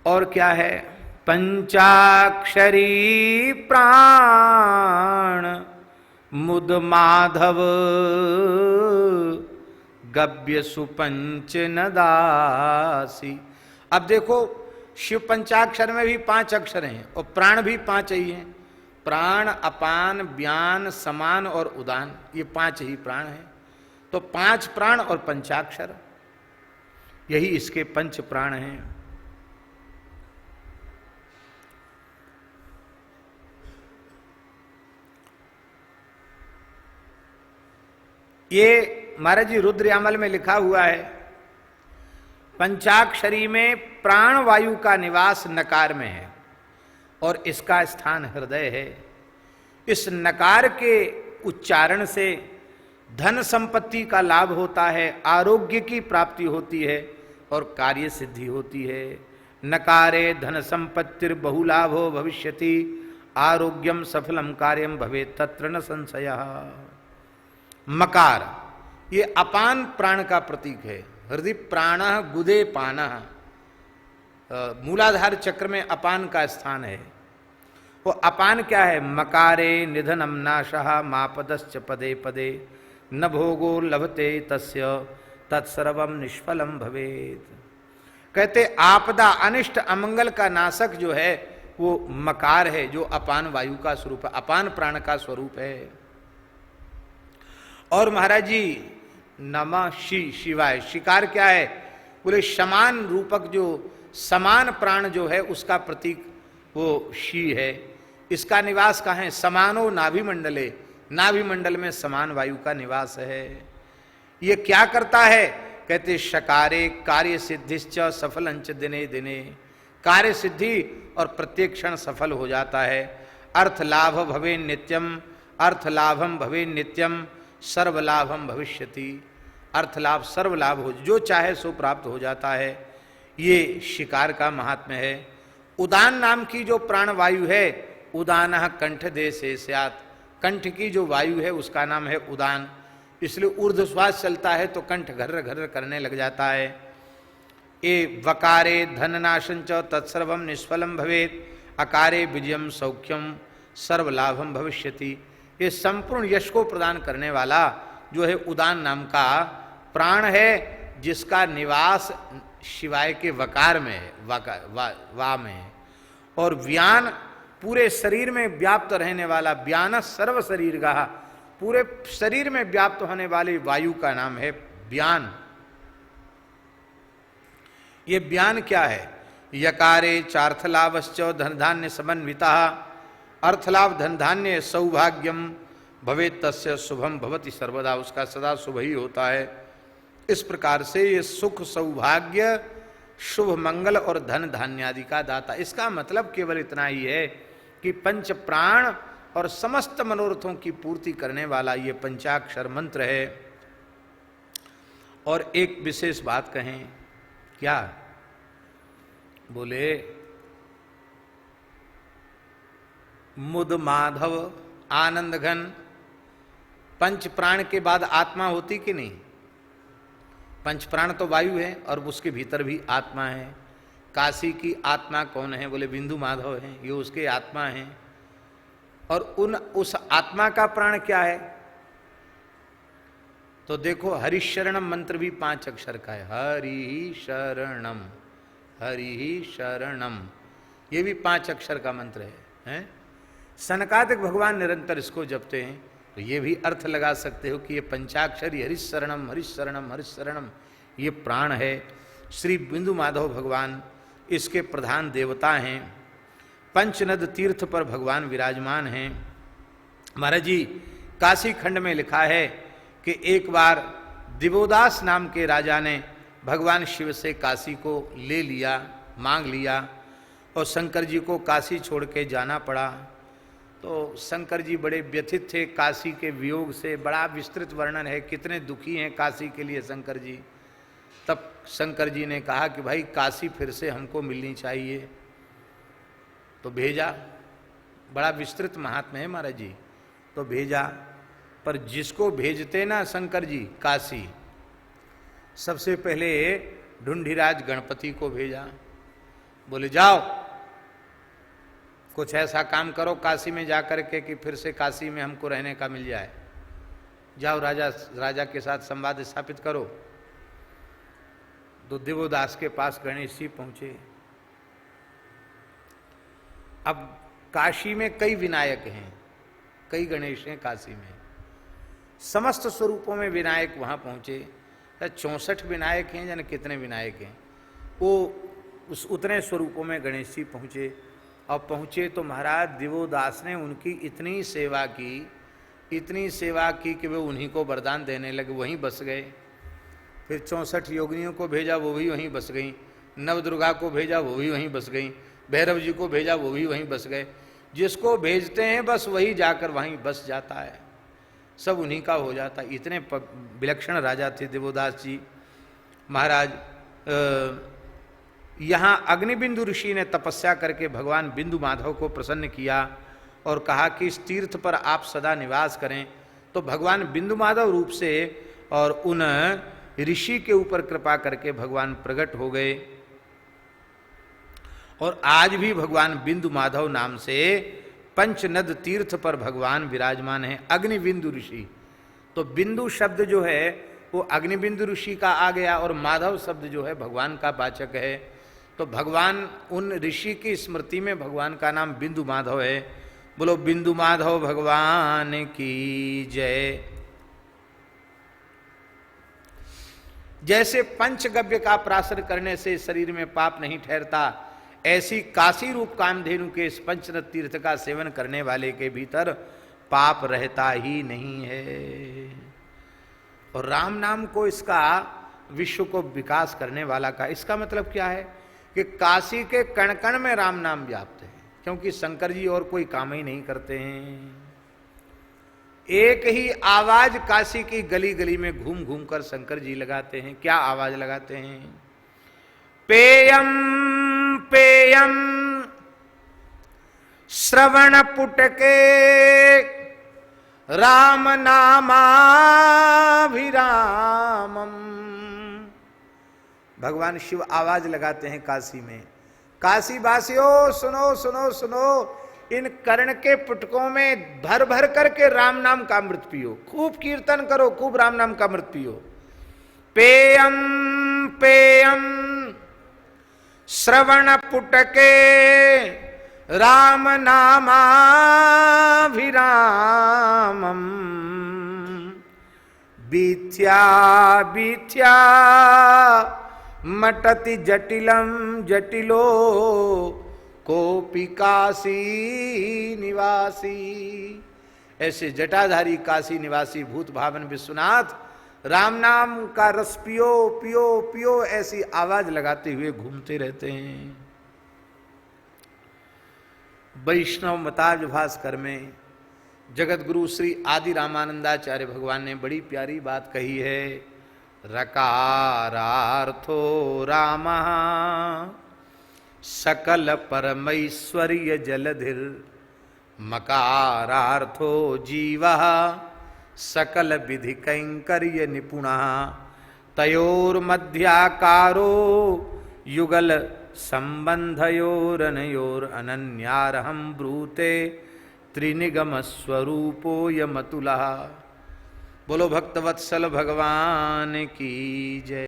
और क्या है? पंचाक्षरी प्राण मुद माधव गव्य सुपंच नदासी। अब देखो, शिव पंचाक्षर में भी 5 अक्षर हैं और प्राण भी 5 ही हैं। प्राण, अपान, व्यान, समान और उदान, ये 5 ही प्राण हैं। तो 5 प्राण और पंचाक्षर, यही इसके 5 प्राण हैं। ये महाराज जी रुद्रयामल में लिखा हुआ है, पंचाक्षरी में प्राण वायु का निवास नकार में है और इसका स्थान हृदय है। इस नकार के उच्चारण से धन संपत्ति का लाभ होता है, आरोग्य की प्राप्ति होती है और कार्य सिद्धि होती है। नकारे धन संपत्तिर बहुलाभो भविष्यति, आरोग्यम सफलम कार्यम भवेत् तत्र न संशयः। मकार ये अपान प्राण का प्रतीक है। हृदय प्राण गुदे पान, मूलाधार चक्र में अपान का स्थान है। वो अपान क्या है? मकारे निधनम नाशः मापदश्च पदे पदे न भोगो लभते तस्य तत्सर्वम निष्फलम भवेत्। कहते आपदा अनिष्ट अमंगल का नाशक जो है वो मकार है, जो अपान वायु का स्वरूप है, अपान प्राण का स्वरूप है। और महाराज जी नमः शिवाय, शिकार क्या है? बोले समान रूपक, जो समान प्राण जो है उसका प्रतीक वो शी है। इसका निवास कहाँ है? समानो नाभिमंडले, नाभिमंडल में समान वायु का निवास है। ये क्या करता है? कहते शकारे कार्य सिद्धिश्च सफलंच दिने दिने, कार्य सिद्धि और प्रत्येक क्षण सफल हो जाता है। अर्थ लाभ भवे नित्यम, अर्थ लाभम भवे नित्यम, सर्वलाभम भविष्यति। अर्थ लाभ सर्व लाभ हो, जो चाहे सो प्राप्त हो जाता है। ये शिकार का महात्म्य है। उदान नाम की जो प्राण वायु है, उदान कंठ देशे स्यात्, कंठ की जो वायु है उसका नाम है उदान। इसलिए ऊर्ध्व श्वास चलता है तो कंठ घर्र घर्र करने लग जाता है। ये वकारे धननाशंच तत्सर्वम निष्फलम भवेत्, अकारे विजयम सौख्यम सर्वलाभम भविष्यति। ये संपूर्ण यश को प्रदान करने वाला जो है उदान नाम का प्राण है, जिसका निवास शिवाय के वकार में है, वा में है। और व्यान पूरे शरीर में व्याप्त रहने वाला, व्यान सर्व शरीर का, पूरे शरीर में व्याप्त होने वाली वायु का नाम है व्यान। ये व्यान क्या है? यकारे चार्थलाभश्च धन धान्य समन्विता, अर्थलाभ धन धान्य सौभाग्यम भवेत् तस्य शुभम भवति सर्वदा, उसका सदा शुभ ही होता है। इस प्रकार से ये सुख, सौभाग्य, शुभ, मंगल और धन धान्य आदि का दाता। इसका मतलब केवल इतना ही है कि पंच प्राण और समस्त मनोरथों की पूर्ति करने वाला ये पंचाक्षर मंत्र है। और एक विशेष बात कहें, क्या बोले? मुद माधव आनंद घन, पंच प्राण के बाद आत्मा होती कि नहीं? पंच प्राण तो वायु है और उसके भीतर भी आत्मा है। काशी की आत्मा कौन है? बोले बिंदु माधव है, ये उसके आत्मा है। और उस आत्मा का प्राण क्या है? तो देखो, हरिशरणम मंत्र भी 5 अक्षर का है। हरि शरणम, हरि शरणम, ये भी 5 अक्षर का मंत्र है? सनकादिक भगवान निरंतर इसको जपते हैं। तो ये भी अर्थ लगा सकते हो कि ये पंचाक्षरी हरिशरणम हरिशरणम हरिशरणम ये प्राण है। श्री बिंदु माधव भगवान इसके प्रधान देवता हैं। पंचनद तीर्थ पर भगवान विराजमान हैं। महाराज जी काशी खंड में लिखा है कि एक बार दिवोदास नाम के राजा ने भगवान शिव से काशी को ले लिया, मांग लिया, और शंकर जी को काशी छोड़ के जाना पड़ा। तो शंकर जी बड़े व्यथित थे काशी के वियोग से। बड़ा विस्तृत वर्णन है, कितने दुखी हैं काशी के लिए शंकर जी। तब शंकर जी ने कहा कि भाई काशी फिर से हमको मिलनी चाहिए, तो भेजा। बड़ा विस्तृत महात्म्य है महाराज जी। तो भेजा, पर जिसको भेजते ना शंकर जी काशी, सबसे पहले ढूंढीराज गणपति को भेजा। बोले जाओ कुछ ऐसा काम करो काशी में जाकर के कि फिर से काशी में हमको रहने का मिल जाए, जाओ राजा के साथ संवाद स्थापित करो। तो दिवोदास के पास गणेश जी पहुंचे। अब काशी में कई विनायक हैं, कई गणेश हैं काशी में, समस्त स्वरूपों में विनायक वहां पहुंचे। 64 विनायक हैं, यानी कितने विनायक हैं, वो उस उतने स्वरूपों में गणेश जी पहुंचे। और पहुंचे तो महाराज दिवोदास ने उनकी इतनी सेवा की कि वे उन्हीं को वरदान देने लगे, वहीं बस गए। फिर 64 योगिनियों को भेजा, वो भी वहीं बस गई। नवदुर्गा को भेजा, वो भी वहीं बस गई। भैरव जी को भेजा, वो भी वहीं बस गए। जिसको भेजते हैं बस वही जाकर वहीं बस जाता है, सब उन्हीं का हो जाता है। इतने विलक्षण राजा थे दिवोदास जी महाराज। यहाँ अग्निबिंदु ऋषि ने तपस्या करके भगवान बिंदु माधव को प्रसन्न किया और कहा कि इस तीर्थ पर आप सदा निवास करें। तो भगवान बिंदु माधव रूप से और उन ऋषि के ऊपर कृपा करके भगवान प्रकट हो गए। और आज भी भगवान बिंदु माधव नाम से पंचनद तीर्थ पर भगवान विराजमान है, अग्निबिंदु ऋषि। तो बिंदु शब्द जो है वो अग्निबिंदु ऋषि का आ गया और माधव शब्द जो है भगवान का वाचक है। तो भगवान उन ऋषि की स्मृति में भगवान का नाम बिंदु माधव है। बोलो बिंदु माधव भगवान की जय। जैसे पंचगव्य का प्राशन करने से शरीर में पाप नहीं ठहरता, ऐसी काशी रूप कामधेनु के इस पंचनद तीर्थ का सेवन करने वाले के भीतर पाप रहता ही नहीं है। और राम नाम को इसका विश्व को विकास करने वाला का इसका मतलब क्या है कि काशी के कण कण में राम नाम व्याप्त है, क्योंकि शंकर जी और कोई काम ही नहीं करते हैं। एक ही आवाज काशी की गली गली में घूम घूम कर शंकर जी लगाते हैं। क्या आवाज लगाते हैं? पेयम पेयम श्रवण पुटके राम नामाभिरामम। भगवान शिव आवाज लगाते हैं काशी में, काशी वासियों सुनो सुनो सुनो, इन कर्ण के पुटकों में भर भर करके राम नाम का अमृत पियो, खूब कीर्तन करो, खूब राम नाम का अमृत पियो। पेयम पेयम श्रवण पुटके राम नामाभिरामम। बीथ्या बीथ्या मटति जटिलम जटिलो कोपि काशी निवासी। ऐसे जटाधारी काशी निवासी भूत भावन विश्वनाथ राम नाम का रस पियो पियो पियो ऐसी आवाज लगाते हुए घूमते रहते हैं। वैष्णव मताज भास्कर में जगत गुरु श्री आदि रामानंदाचार्य भगवान ने बड़ी प्यारी बात कही है। रकारार्थो रामः सकल परमैश्वर्य जलधिर, मकारार्थो जीवः सकल विधि कैंकर्य निपुणः, तयोर्मध्याकारो युगल संबंधयोरनयोर अनन्यारहं ब्रूते त्रिनिगम स्वरूपो यमतुलः। बोलो भक्तवत्सल भगवान की जय।